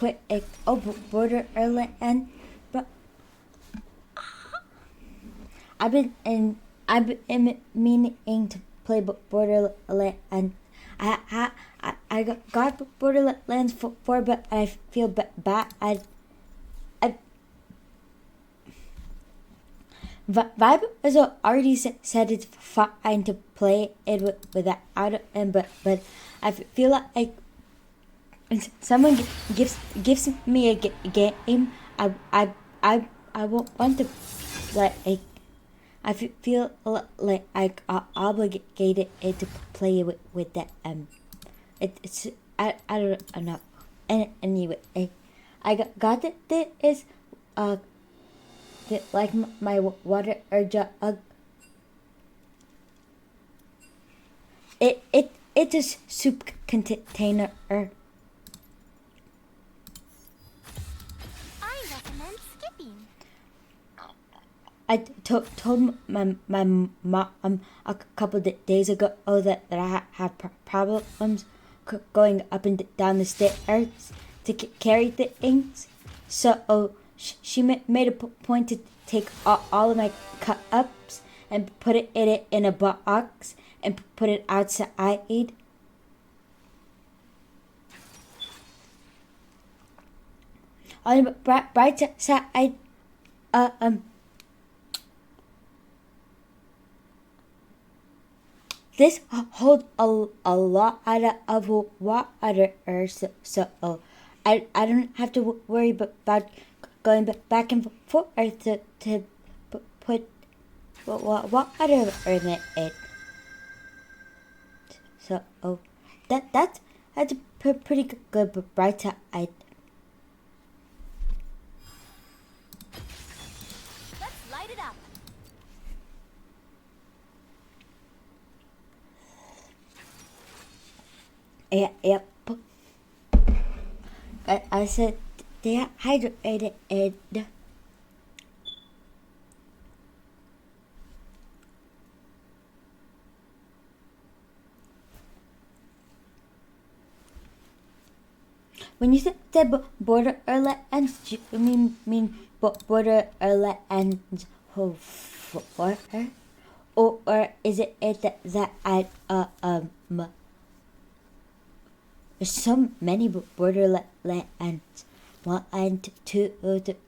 quick Borderland, but I've been meaning to play Borderland. I got Borderlands 4, but I feel bad. Vibe has already said it's fine to play it without him, but I feel like someone gives me a game. I won't want to like. I feel like I'm obligated to play with that. It's I don't know. And anyway, I got this like my water jug. It's a soup container. I recommend skipping. I told my mom a couple of days ago that I have problems going up and down the stairs to carry things. So she made a point to take all of my cups and put it in a box and put it outside. On the bright side, this holds a lot of water, so I don't have to worry about going back and forth to put water in it. So that's a pretty good bright side. Let's light it up. Yep. I said dehydrated. When you said Borderlands, you mean Borderlands 4, or is it that I there's so many Borderlands. 1, 2,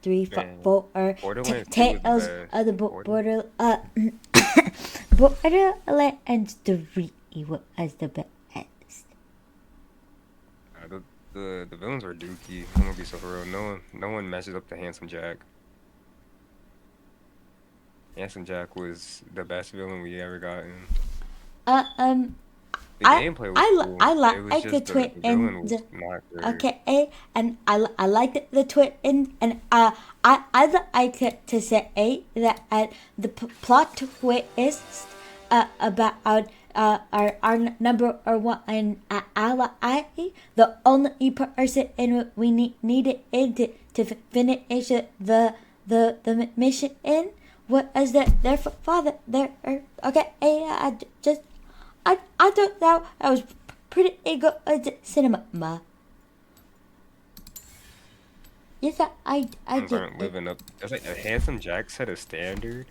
3, 4. Borderlands 2 was the Tales best. of the Borderlands 3 was the best. The villains were dookie. I'm gonna be so for real. No one matches up to Handsome Jack. Handsome Jack was the best villain we ever gotten. The gameplay was cool. I It was like the just the villain twins. was not great. Okay, and I like the twins, and I like to say that the plot twist about our number one ally, the only person we needed to finish the mission in was their father. Okay, I thought that was pretty good cinema. Yes, I Villains did. aren't living up. It's like Handsome Jack set a standard,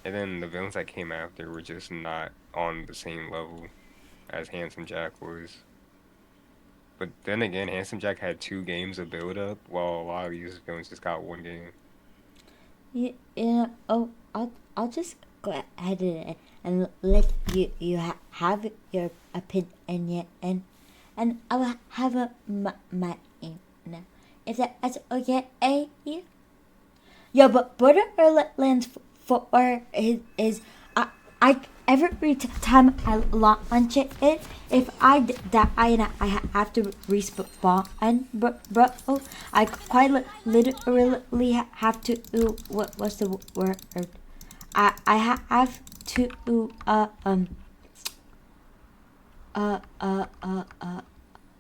and then the villains that came after were just not on the same level as Handsome Jack was. But then again, Handsome Jack had 2 games of build up, while a lot of these villains just got 1 game. Yeah. Oh, I'll just go ahead and let you have your opinion, and I will have my if that's okay. Yeah, but Borderlands 4 is I every time I launch it, if I die and I have to respawn, bro, I quite literally have to what's the word? I have to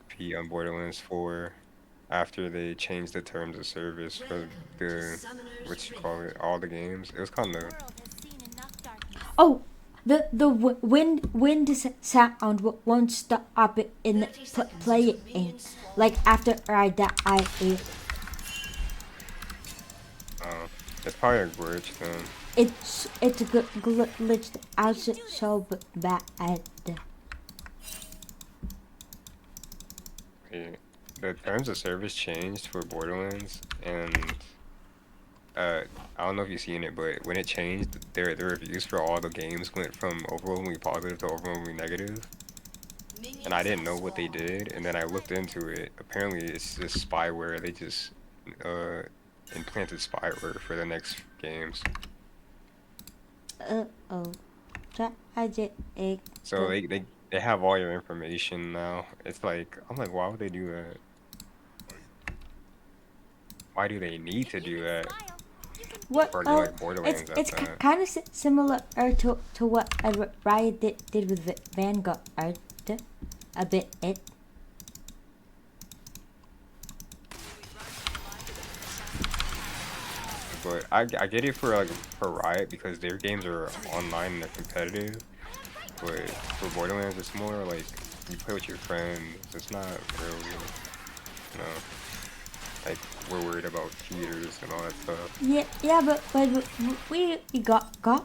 P on Borderlands 4 after they changed the terms of service for the what you call it, all the games. It was kind The of world has seen enough darkness. oh wind sound won't stop it in playing. Like after I die, It's probably a glitch then. it's glitched out so bad. Yeah. The terms of service changed for Borderlands, and I don't know if you've seen it, but when it changed, the reviews for all the games went from overwhelmingly positive to overwhelmingly negative. And I didn't know what they did, and then I looked into it. Apparently, it's just spyware. They just uh, implanted spyware for the next games. Oh, tragic. So they have all your information now. It's like, I'm like, why would they do that? Why do they need to do that? What? Or do like Borderlands It's at that? kind of similar to what Riot did with Vanguard, a bit. But I get it for Riot because their games are online and they're competitive. But for Borderlands, it's more like you play with your friends. It's not really, you know, like we're worried about cheaters and all that stuff. Yeah, but we got an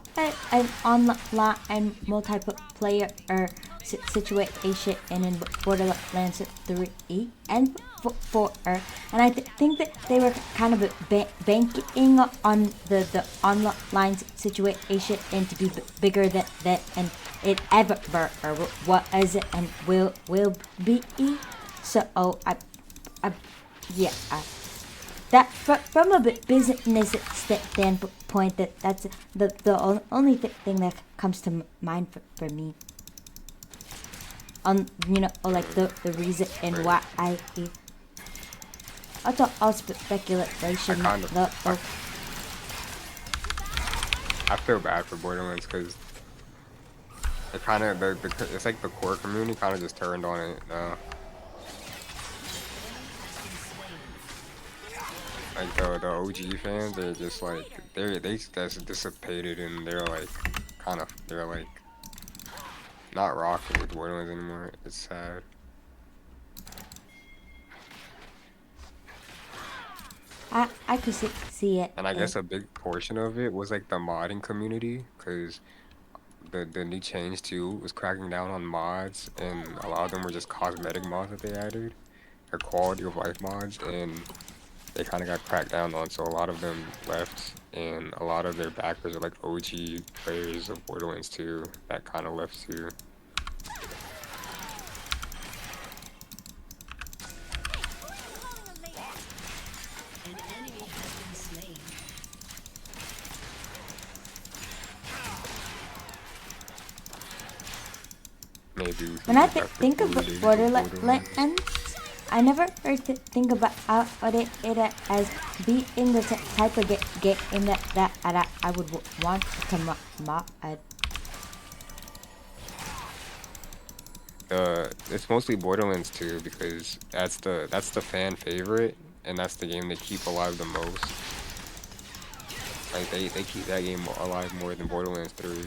online and multiplayer situation in Borderlands 3 and 4, and I think that they were kind of banking on the online situation and to be bigger than and it ever was and will be. So yeah. That from a business standpoint, that's the only thing that comes to mind for me. Like the reason and why I. That's all speculation. I feel bad for Borderlands because it kind of it's like the core community kind of just turned on it. Like the OG fans, they're just like they just dissipated and they're like not rocking with Borderlands anymore. It's sad. I could see it. And I guess a big portion of it was like the modding community, because the new change too was cracking down on mods, and a lot of them were just cosmetic mods that they added, or quality of life mods, and they kind of got cracked down on, so a lot of them left, and a lot of their backers are like OG players of Borderlands 2 that kind of left too. Maybe when I think of Borderlands, I never heard to think about it as being the type of game that I would want to mod. It's mostly Borderlands 2 because that's the fan favorite, and that's the game they keep alive the most. Like they keep that game alive more than Borderlands 3.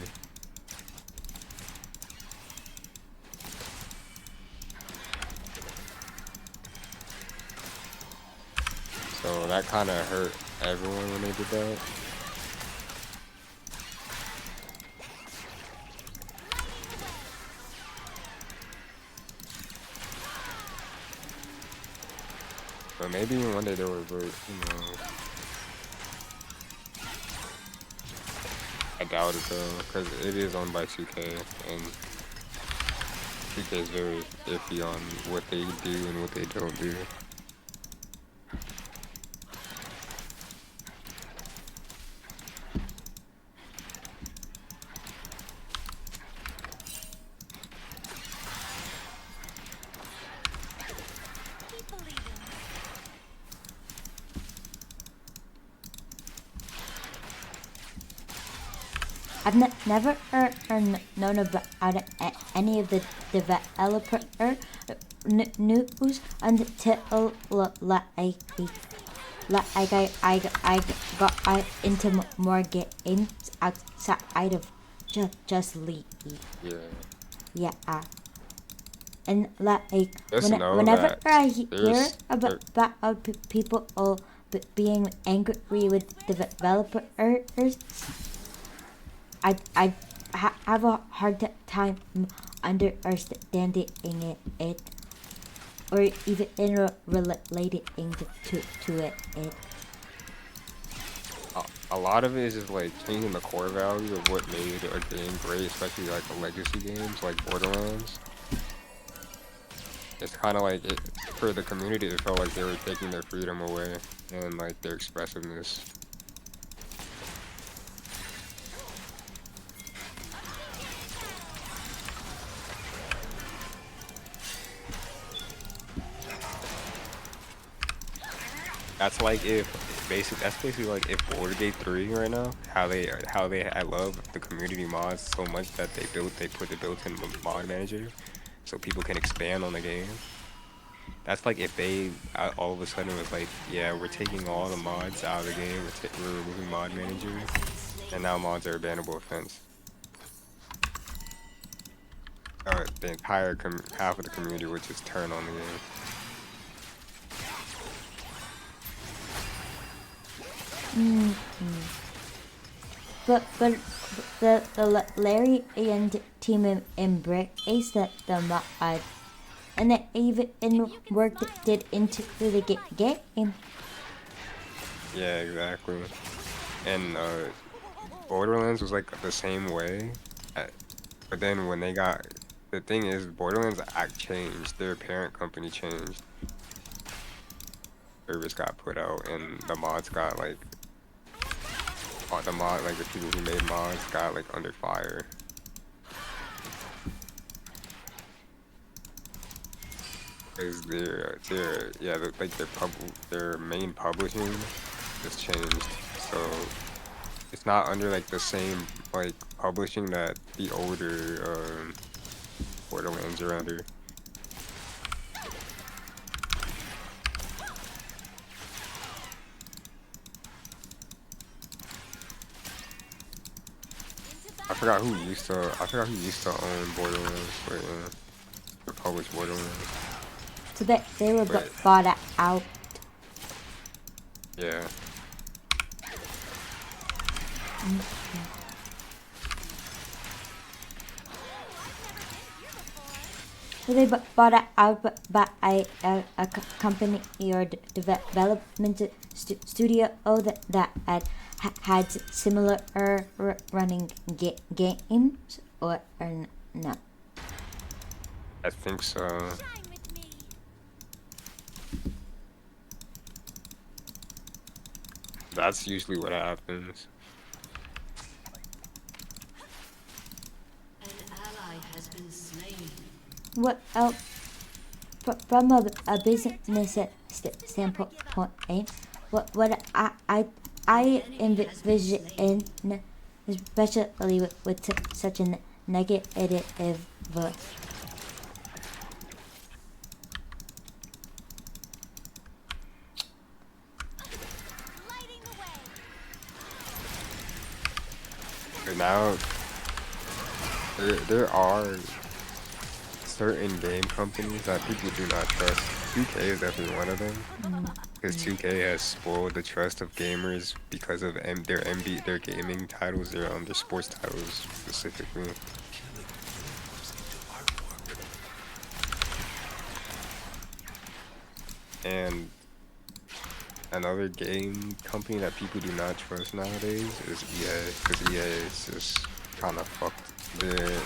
So that kind of hurt everyone when they did that. But maybe one day they'll revert, you know. I doubt it though, because it is owned by 2K, and 2K is very iffy on what they do and what they don't do. I've never known about any of the developer news until I got into more games outside of just leave. Yeah. Yeah. And like Just know whenever that I hear there's about people being angry with developers, I have a hard time understanding it or even relating to it. a lot of it is just like changing the core value of what made a game great, especially like the legacy games like Borderlands. It's kind of like for the community, it felt like they were taking their freedom away and like their expressiveness. That's like that's basically like if Bordergate 3 right now, I love the community mods so much that they put the built-in mod manager so people can expand on the game. That's like if they all of a sudden was like, yeah, we're taking all the mods out of the game, we're removing mod manager, and now mods are a bannable offense. The entire half of the community would just turn on the game. But the Larry and team embraced the mod, and they even worked it into the game. Yeah, exactly. And Borderlands was like the same way, but then when the thing is, Borderlands act changed. Their parent company changed. Service got put out, and the mods got like the people who made mods got like under fire. Cause their main publishing just changed, so it's not under like the same like publishing that the older Borderlands are under. I forgot who used to own Borderlands, but or publish Borderlands. So they were But bought out. yeah, So they bought out by a company or development studio that had similar running games or no. I think so. Shine with me. That's usually what happens. An ally has been slain. What from a business standpoint, what I envision, especially with such a negative. Lighting the way. But now there are certain game companies that people do not trust. 2K is definitely one of them. Because 2K has spoiled the trust of gamers because of their gaming titles, their sports titles specifically. And another game company that people do not trust nowadays is EA, because EA is just kind of fucked the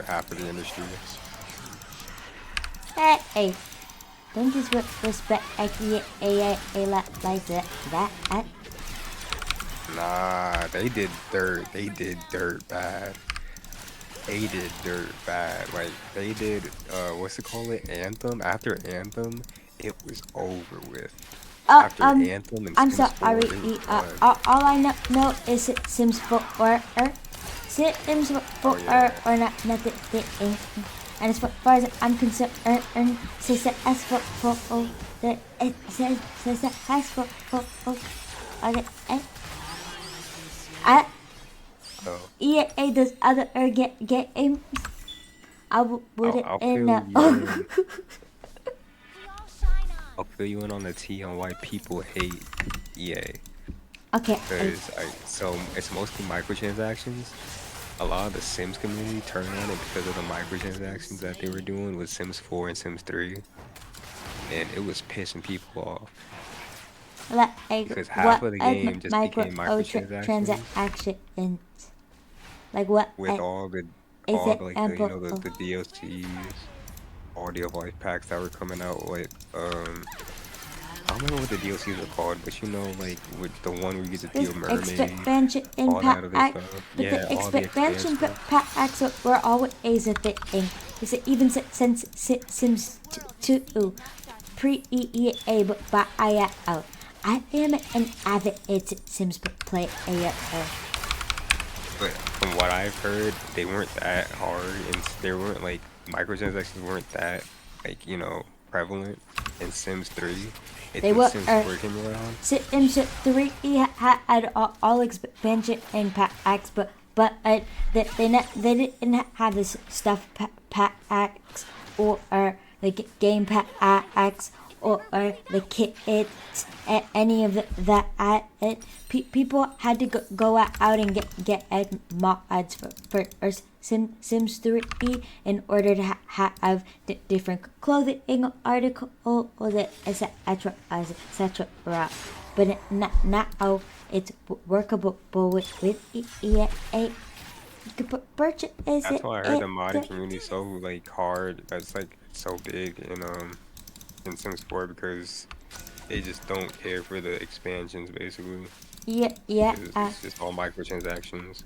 half of the industry. Hey, don't disrespect AI like that. Nah, they did dirt bad. They did dirt bad. Like they did what's it called? Anthem. After Anthem, it was over with. After Anthem and I'm Sims 4, sorry. it was done. All I know is Sims 4 Sims 4 Oh, yeah. or nothing. And as far as I'm concerned, successful the successful okay. So EA does other games. I wouldn't I'll fill you in. We all shine I'll on. fill you in on the tea on why people hate EA. Okay. Because so it's mostly microtransactions. A lot of the Sims community turned on it because of the microtransactions that they were doing with Sims 4 and Sims 3, and it was pissing people off Like because half what of the are game just micro became microtransactions transactions? Like what with all the like the you example? know the DLCs, all the life packs that were coming out with I don't remember what the DLCs were called, but you know, like with the one where you get to be This a mermaid, expansion all that other pack, stuff. but Yeah, the all the expansion expansions. packs were always a thing. Is it even since Sims 2 pre-EA but I am an avid Sims player. But from what I've heard, they weren't that hard, and they weren't like microtransactions weren't that like prevalent in Sims 3. It's They when were Sims 4 came around. Sims 3 had all expansion and packs, but they didn't have this stuff packs or the game packs or the kits, any of that. People had to go out and get mods for Sims 3 in order to have different clothing articles, etc. But now it's workable with EA. You could purchase That's it. why I heard the modding community is so like hard. That's like so big in Sims 4 because they just don't care for the expansions basically. Yeah. It's just all microtransactions.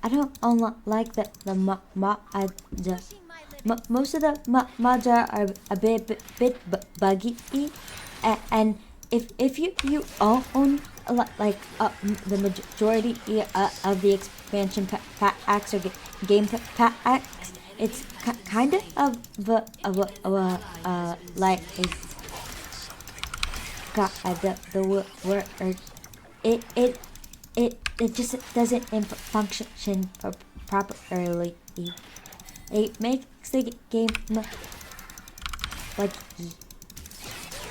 I don't like the mods. Pushing my limits. Most of the mods are a bit buggy, and if you own the majority of the expansion packs or game packs, it's kind of like the word it just doesn't function properly. It makes the game buggy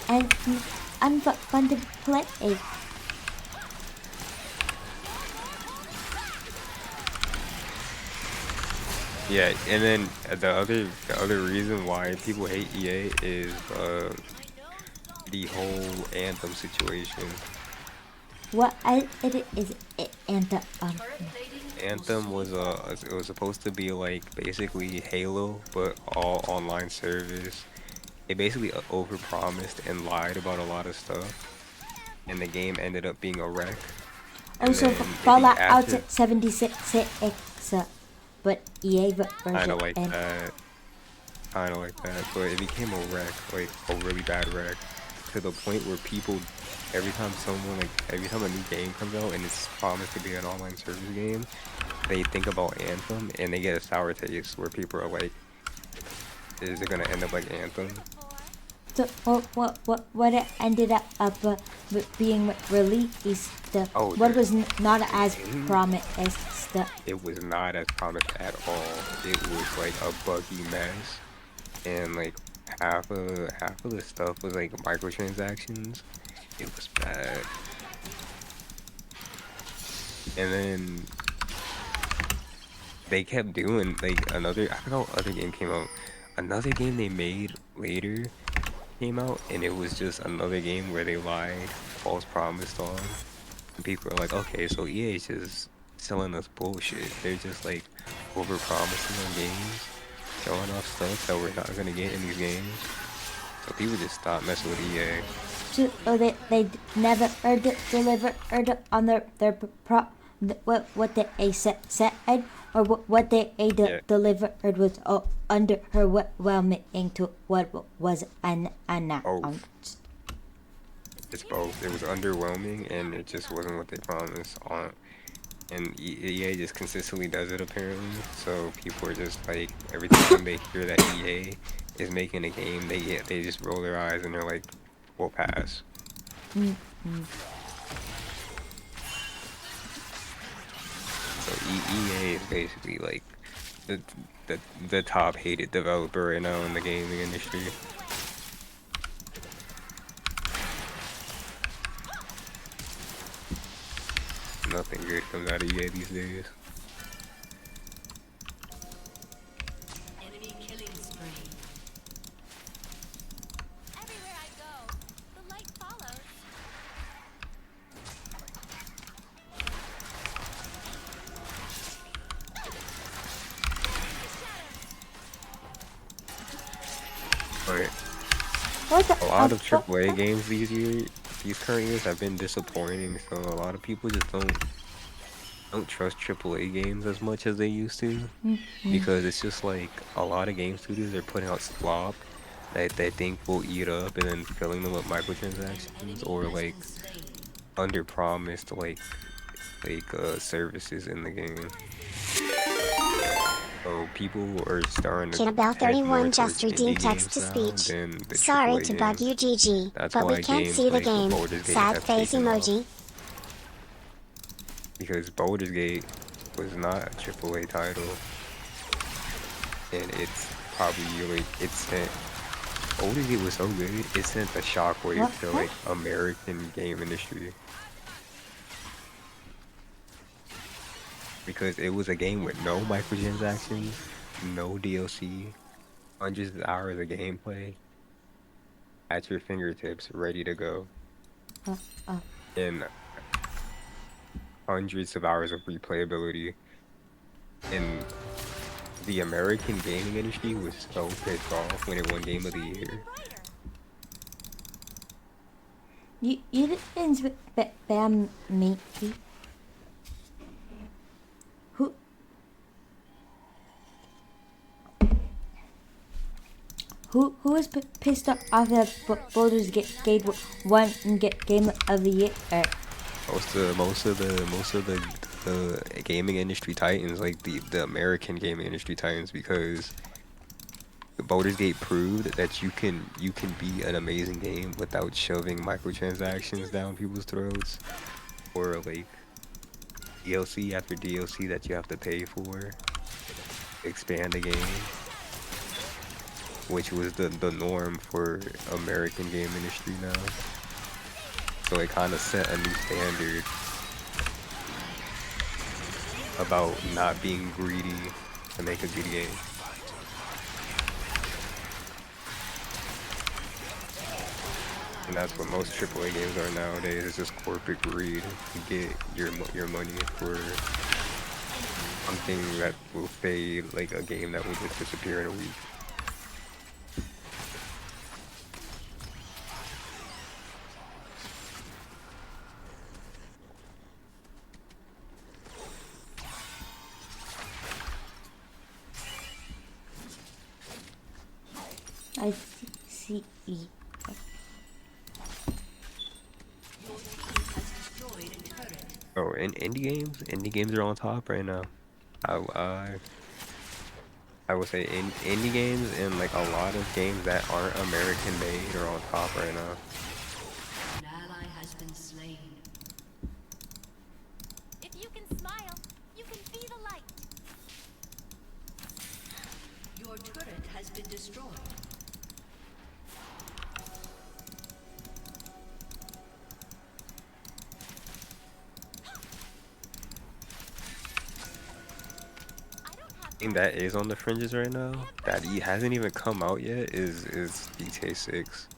and unfun to play. Yeah, and then the other reason why people hate EA is the whole Anthem situation. What it is and Anthem was it was supposed to be like basically Halo, but all online service. It basically overpromised and lied about a lot of stuff, and the game ended up being a wreck. And also then Fallout after 76, but EA kind version of like and that, kind of like that, but it became a wreck, like a really bad wreck, to the point where people, every time a new game comes out and it's promised to be an online service game, they think about Anthem and they get a sour taste where people are like, is it gonna end up like Anthem? so what it ended up being released. Oh, What the was not as game? promised. It was not as promised at all. It was like a buggy mess, and like half of the stuff was like microtransactions. It was bad. And then they kept doing like another. I forgot what other game came out. Another game they made later came out, and it was just another game where they lied, false promised on. And people are like, okay, so EA is just selling us bullshit. They're just like over promising on games, showing off stuff that we're not gonna get in these games. So people just stop messing with EA. So they never delivered on their what they said, or what they Yeah. delivered was underwhelming to what was announced. It's both. It was underwhelming, and it just wasn't what they promised on. And EA just consistently does it apparently. So people are just like, every time they hear that EA is making a game, they just roll their eyes and they're like, we'll pass. Mm-hmm. EA is basically like the the top hated developer right now in the gaming industry. Nothing good comes out of EA these days. Enemy killing spree. Everywhere I go, the light follows. But What the? a lot of AAA games these current years have been disappointing. So a lot of people just don't trust AAA games as much as they used to, because it's just like a lot of game studios are putting out slop that they think will eat up, and then filling them with microtransactions or like under promised services in the game. So people are starting to Annabelle head more 31 just towards redeemed indie text games to now speech. than the Sorry AAA to bug games. you, GG, That's but we why can't games see the like game. Baldur's Gate Sad have face taken off. emoji. Because Baldur's Gate was not a AAA title, and it's probably it sent Baldur's Gate was so good it sent a shockwave to like American game industry, because it was a game with no microtransactions, no DLC, hundreds of hours of gameplay at your fingertips, ready to go, and hundreds of hours of replayability. And the American gaming industry was so pissed off when it won Game of the Year. You didn't spam me. Who was pissed off that Baldur's Gate won Game of the Year? Most of the gaming industry titans, like the American gaming industry titans, because Baldur's Gate proved that you can be an amazing game without shoving microtransactions down people's throats, or like DLC after DLC that you have to pay for, expand the game, which was the norm for American game industry now. So it kind of set a new standard about not being greedy to make a good game. And that's what most AAA games are nowadays. It's just corporate greed to get your money for something that will fade, like a game that will just disappear in a week. I see. Oh, and indie games are on top right now. I would say indie games and like a lot of games that aren't American made are on top right now. An ally has been slain. If you can smile, you can be the light. Your turret has been destroyed. Game that is on the fringes right now, that hasn't even come out yet, is GTA 6.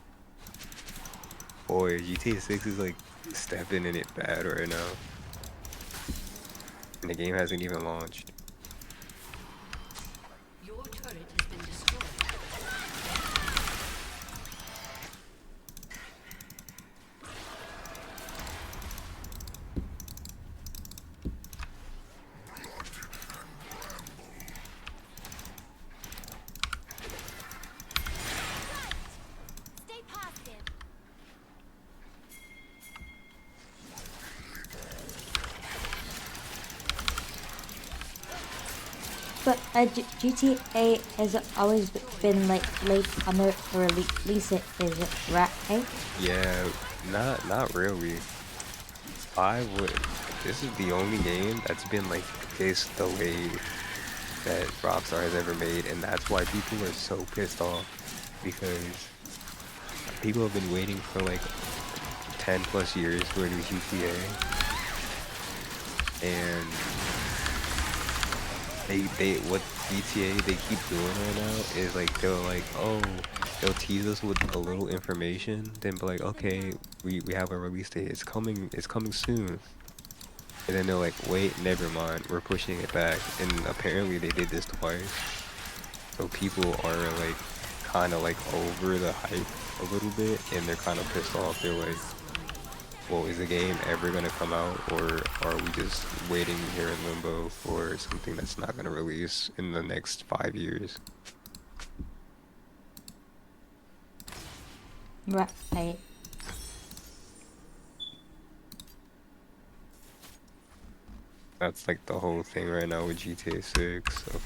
Boy, GTA 6 is like stepping in it bad right now. And the game hasn't even launched. Your turret has been destroyed. Stay positive. But GTA has always been like late on the release, is it right? Yeah, not really. 5 would this is the only game that's been like this delayed that Rockstar has ever made, and that's why people are so pissed off, because people have been waiting for like 10 plus years for a new GTA, and they what GTA they keep doing right now is like they'll tease us with a little information, then be like, okay, we have a release date, it's coming soon, and then they're like, wait, never mind, we're pushing it back, and apparently they did this twice, so people are like kind of like over the hype a little bit, and they're kind of pissed off. They're like, well, is the game ever gonna come out, or are we just waiting here in limbo for something that's not gonna release in the next 5 years? Right. That's like the whole thing right now with GTA 6. So.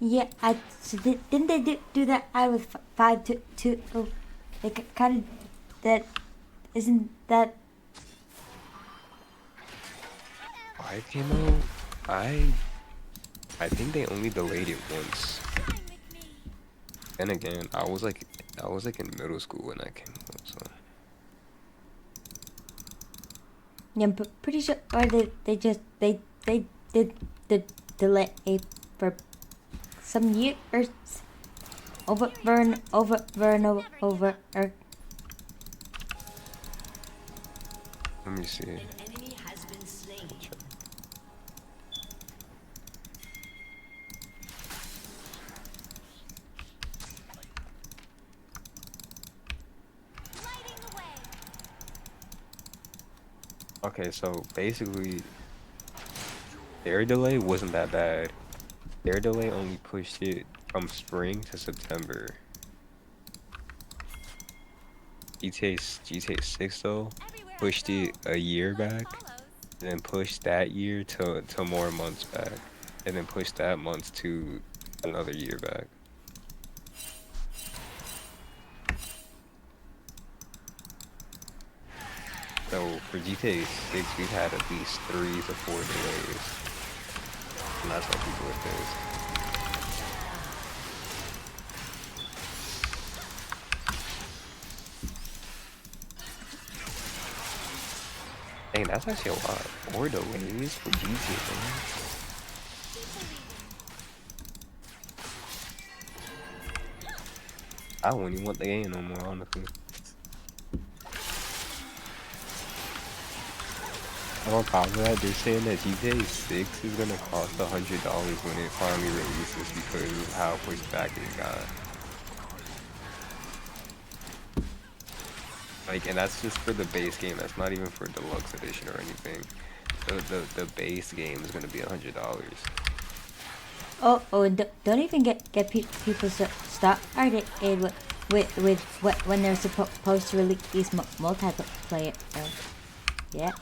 Yeah, didn't they do that out with 5 to oh, they kind of that isn't that 5 came out. I think they only delayed it once. Fine with me. And again, I was like in middle school when that came out. So yeah, I'm pretty sure or they did the delay for some years over and over and over. let me see. An enemy has been slain. Lighting the way. Okay, so basically, their delay wasn't that bad. Their delay only pushed it from spring to September. GTA 6 though Everywhere I pushed go, it a year the light back, follows. and then pushed that year to more months back, and then pushed that month to another year back. So for GTA 6, we've had at least 3 to 4 delays, and that's why people are pissed. Dang, that's actually a lot. 4 delays for GTA, man. Keep believing. I wouldn't even want the game no more, honestly. And on top of that, they're saying that GTA 6 is gonna cost $100 when it finally releases because of how pushed back it got. Like, and that's just for the base game. That's not even for deluxe edition or anything. The base game is gonna be $100. Don't even get people started with when they're supposed to release multiplayer. Yeah,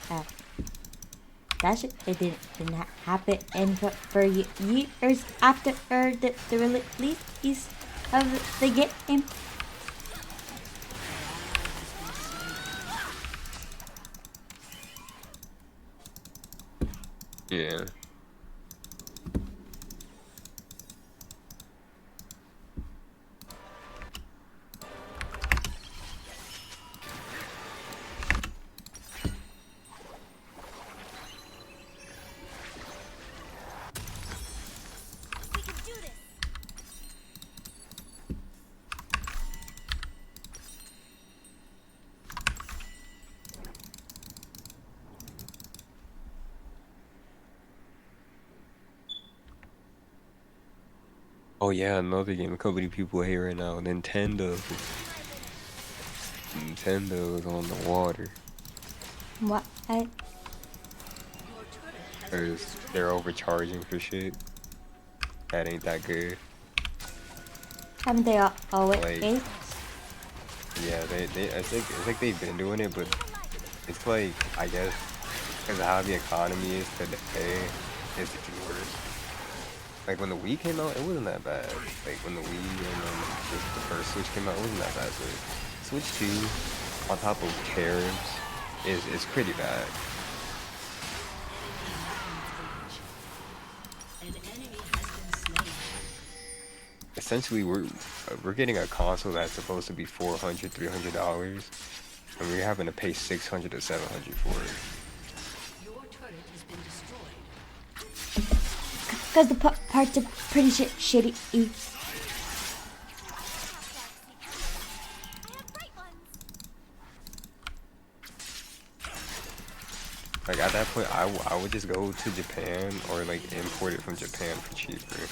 that shit it didn't happen, and for years after the release of the game. Yeah. We can do this. Oh yeah, another game a couple of people hate right now. Nintendo. Nintendo is on the water. What? Your turret has been Because destroyed. they're overcharging for shit. That ain't that good. Haven't they always? Like, yeah, it's like they've been doing it, but it's like, I guess, because of how the economy is today, it's even worse. Like, when the Wii came out, it wasn't that bad. Like, when the Wii and the first Switch came out, it wasn't that bad. But Switch 2, on top of tariffs, is pretty bad. essentially we're getting a console that's supposed to be $400, $300, and we're having to pay 600 to 700 for it. Your turret has been destroyed. Because the parts are pretty shitty. I have bright ones. Like at that point, I would just go to Japan or like import it from Japan for cheaper.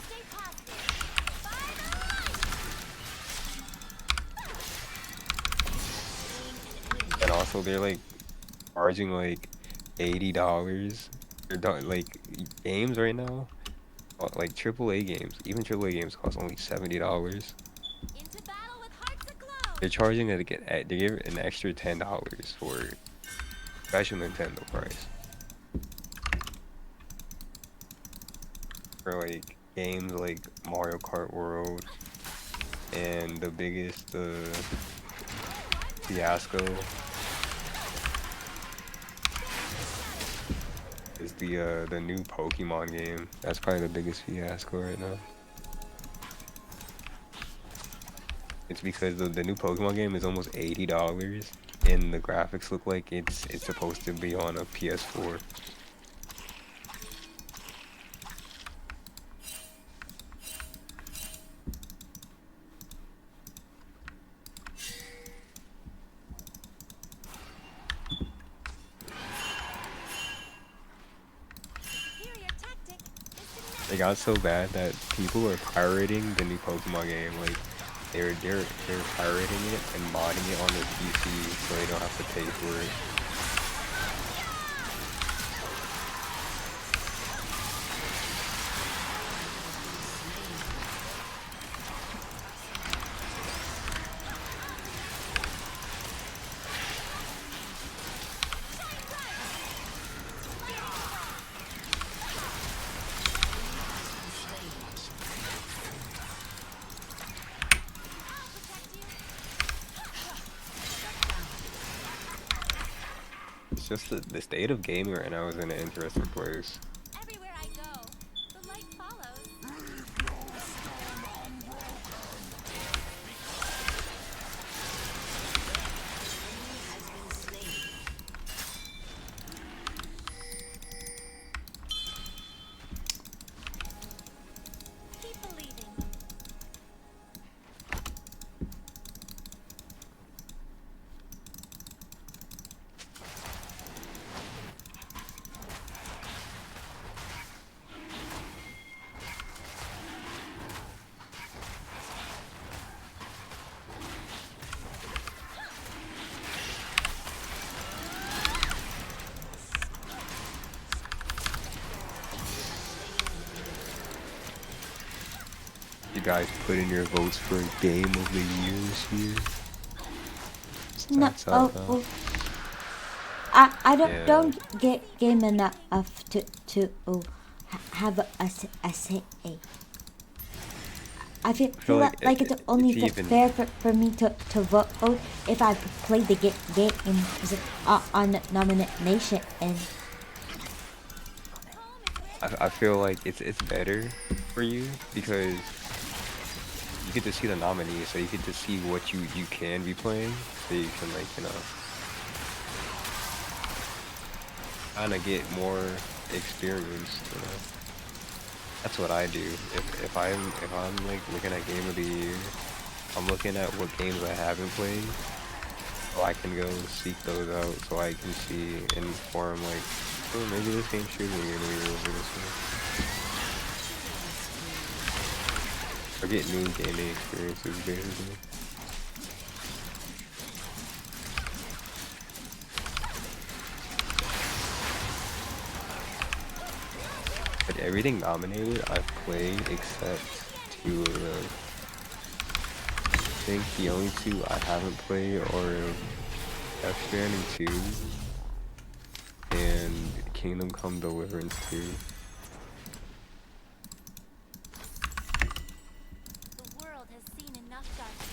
Stay positive. By the light. And also they're like charging like $80. They're like games right now, like AAA games. Even AAA games cost only $70. Into battle with hearts aglow. They're charging it to get they give an extra $10 for special Nintendo price for like games like Mario Kart World and the biggest fiasco is the new Pokemon game. That's probably the biggest fiasco right now. It's because the new Pokemon game is almost $80 and the graphics look like it's supposed to be on a PS4. Superior tactic is to It got so bad that people are pirating the new Pokemon game. Like they're pirating it and modding it on their PC so they don't have to pay for it. It's just the state of gaming right now is in an interesting place. everywhere I go. The light follows. Has been slain. Keep believing. You guys put in your votes for Game of the Year this year? No, Stats out now. I don't Yeah. don't get game enough to have a say. I feel like like it's only it's even- fair for me to vote if I played the game on the nomination. And I feel like it's better for you because you get to see the nominees, so you get to see what you can be playing, so you can like kind of get more experience. That's what I do. If I'm like looking at Game of the Year, I'm looking at what games I haven't played, so I can go seek those out, so I can see and form like, oh, maybe this game should be Game of the Year over this one. Or get new gaming experiences, basically. Like everything nominated, I've played except 2 of them. I think the only 2 I haven't played are Death Stranding 2 and Kingdom Come Deliverance 2. The world has seen enough darkness.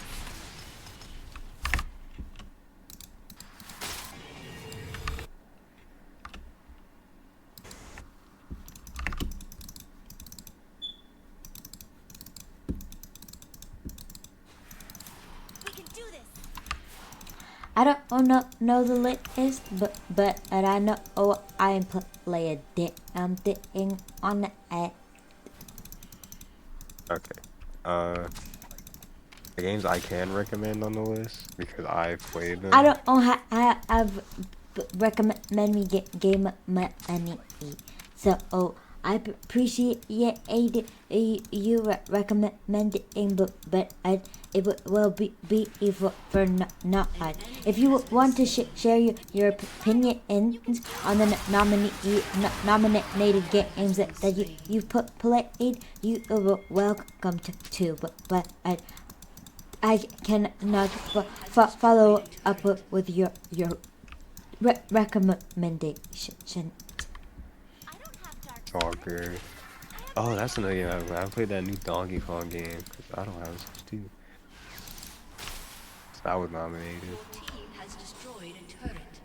I don't know the list, but I know I am playing thing on it. Okay. The games I can recommend on the list because I've played them. I don't know how I have recommend me game money. So I appreciate you recommending, but it will be for not. If you want to share your opinions on the nominated games that you played, you are welcome to. But I cannot follow up with your recommendation. I don't have dark Soccer. Oh, that's another game. I played that new Donkey Kong game because I don't have a Switch too. So that was nominated. Your team has destroyed a turret.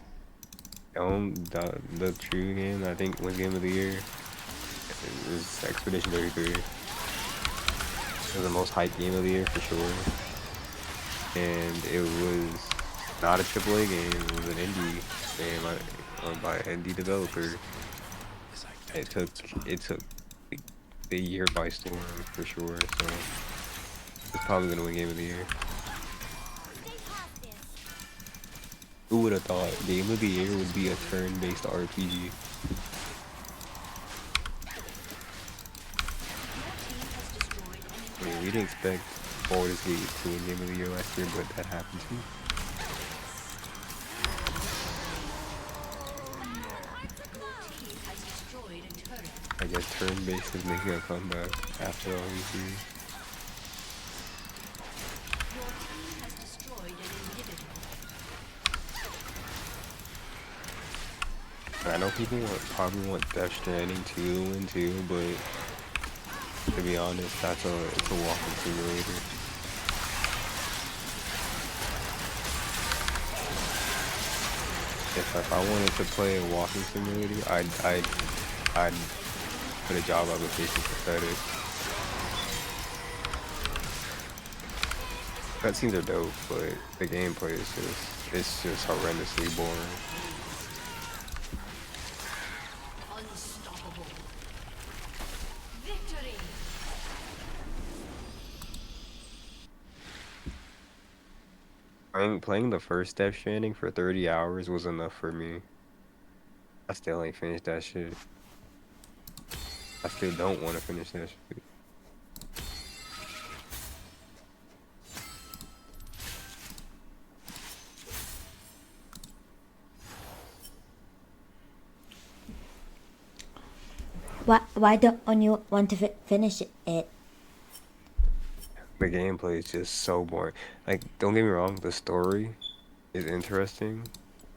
The true game I think was game of the year. It was Expedition 33. It was the most hyped game of the year for sure. And it was not a AAA game. It was an indie game by an indie developer. It took the year by storm for sure. So it's probably gonna win game of the year. Stay past this. Who would have thought game of the year would be a turn-based RPG? Your team has destroyed I mean, we didn't expect Baldur's Gate to win game of the year last year, but that happened too. team has destroyed a turret. I guess turn-based is making a comeback after all these years. Your team has destroyed an inhibitor. I know people probably want Death Stranding 2 to win too, but to be honest, it's a walking simulator. If I wanted to play a walking simulator, I'd put a job application for FedEx. Cutscenes are dope, but the gameplay is just horrendously boring. Unstoppable. Victory. Playing the first Death Stranding for 30 hours was enough for me. I still ain't finished that shit. I still don't want to finish that shit. Why don't you want to finish it? The gameplay is just so boring. Like, don't get me wrong, the story is interesting,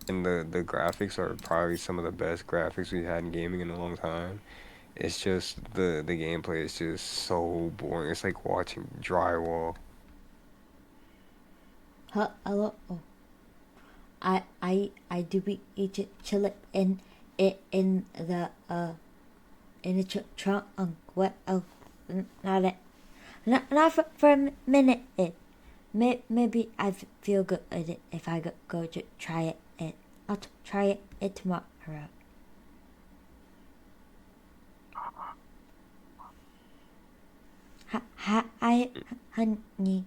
and the graphics are probably some of the best graphics we've had in gaming in a long time. It's just the gameplay is just so boring. It's like watching drywall. Hello. I do be chill in the trunk. Well, not for a minute. Maybe I feel good if I go to try it. I'll try it tomorrow. Hi, honey.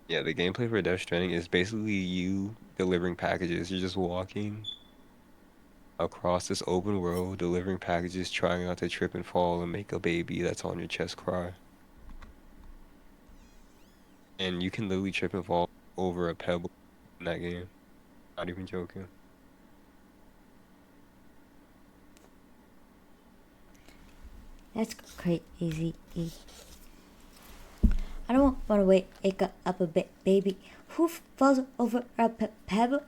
Yeah, the gameplay for Death Stranding is basically you delivering packages. You're just walking across this open world, delivering packages, trying not to trip and fall and make a baby that's on your chest cry. And you can literally trip and fall over a pebble in that game. Not even joking. That's crazy. I don't want to wake up a bit, baby. Who falls over a pebble?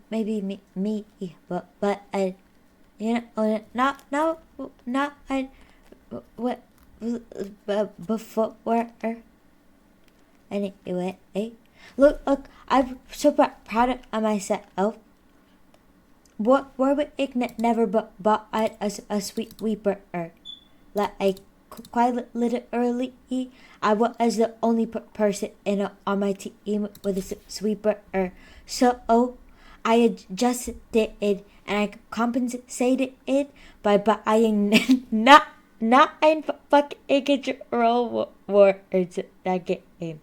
Maybe me, but not what before. Anyway, look, I'm so proud of myself. What Warwick never bought a sweet weeper like quite literally, I was the only person on my team with a sweeper. So I adjusted it and I compensated it by buying nine fucking control words that game.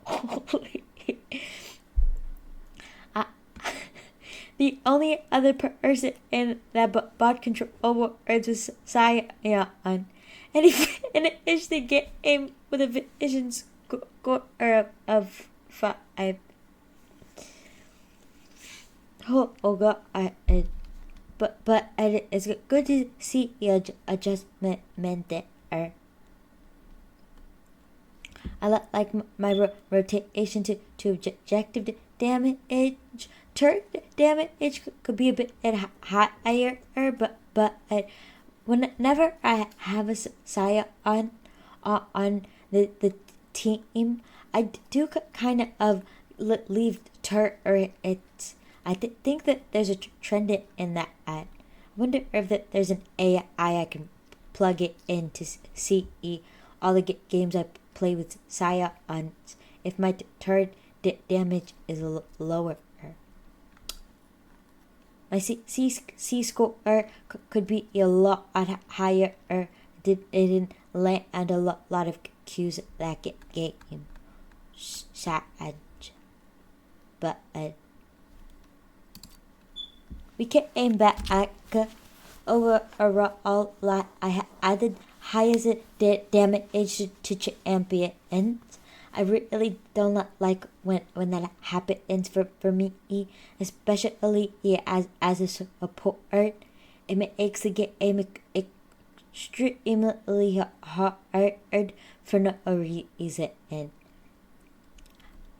Holy. The only other person in that bought control words was Sion, and he finished the game with a vision score of 5. Oh god, but it's good to see the adjustment there. I like my rotation to objective damage. Turret damage could be a bit higher, but whenever I have a Saya on the team, I do kind of leave turrets. I think that there's a trend in that. I wonder if there's an AI I can plug it in to see all the games I play with Saya on if my turret damage is lower. My C score could be a lot higher. Didn't land a lot of Qs that game. Sad. But we can aim back at overall. I added highest damage to champions. I really don't like when that happens for me, especially as a support. It makes the game extremely hard for no reason.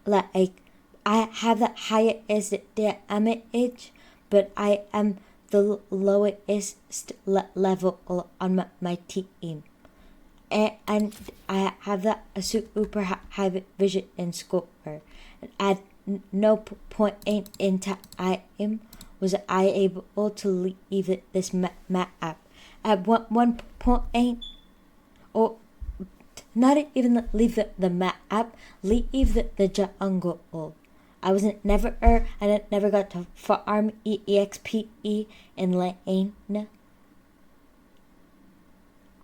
Like I have the highest damage, but I am the lowest level on my team. And I have that super high vision score. At no point in time was I able to leave this map. At one point, or not even leave the map, leave the jungle. I wasn't never, and I never got to farm EXP in lane.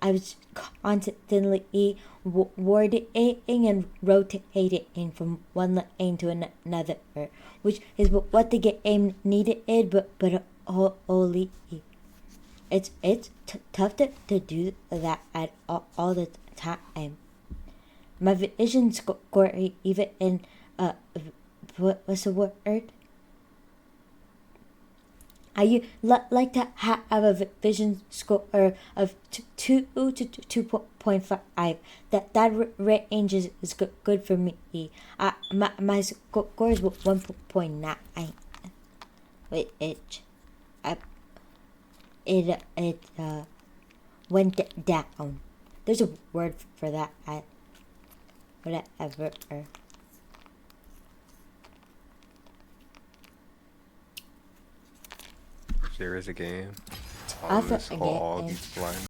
I was constantly warding and rotating from one lane to another, which is what the game needed. But holy, it's tough to do that at all the time. My vision score even in what was the word? I like to have a vision score of 2 to 2.5. That range is good for me. My score is 1.9. It went down. There's a word for that. Whatever. There is a game. I On this forget all it. these blind